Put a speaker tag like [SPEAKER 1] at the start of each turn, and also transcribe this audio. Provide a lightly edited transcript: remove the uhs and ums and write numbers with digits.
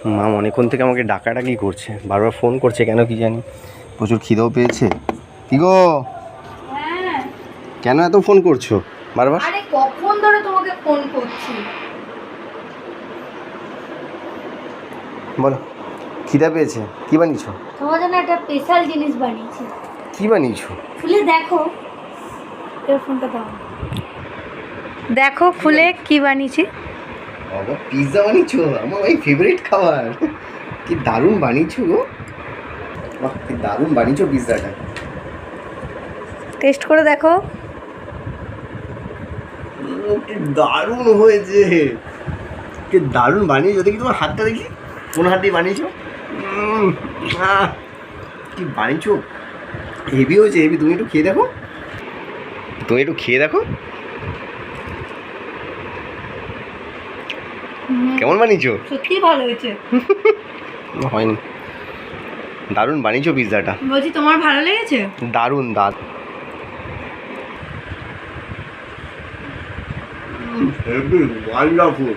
[SPEAKER 1] মা অনেকক্ষণ থেকে আমাকে ডাকাডাকি করছে, বারবার ফোন করছে, কেন কি জানি। প্রচুর খিদেও পেয়েছে। কি গো,
[SPEAKER 2] হ্যাঁ
[SPEAKER 1] কেন এত ফোন করছো বারবার?
[SPEAKER 2] আরে কখন ধরে তোমাকে ফোন করছি।
[SPEAKER 1] বলো, খিদা পেয়েছে, কি বানিয়েছো?
[SPEAKER 2] তোমার জন্য একটা স্পেশাল জিনিস বানিয়েছি।
[SPEAKER 1] কি বানিয়েছো?
[SPEAKER 2] খুলে দেখো, এর ফোনটা দাও, দেখো খুলে কি বানিয়েছি।
[SPEAKER 1] বাবা, পিৎজা বানিয়েছো, আমার ভাই ফেভারিট খাবার। কি দারুণ বানিয়েছো গো, বাহ কি দারুণ বানিয়েছো পিৎজাটা।
[SPEAKER 2] টেস্ট করে দেখো।
[SPEAKER 1] কি দারুণ হয়েছে, কি দারুণ বানিয়েছো। দেখি তোমার হাতটা, দেখি কোন হাত দিয়ে বানিয়েছো। কি বানিয়েছো, হেভি হয়েছে, হেভি। তুমি একটু খেয়ে দেখো, তুমি একটু খেয়ে দেখো কেমন বানিয়েছো।
[SPEAKER 2] সত্যি ভালো হয়েছে।
[SPEAKER 1] হয়নি, দারুণ বানিয়েছো পিৎজাটা।
[SPEAKER 2] বলছি তোমার ভালো লেগেছে?
[SPEAKER 1] দারুণ দারুণ। Heavy wonderful.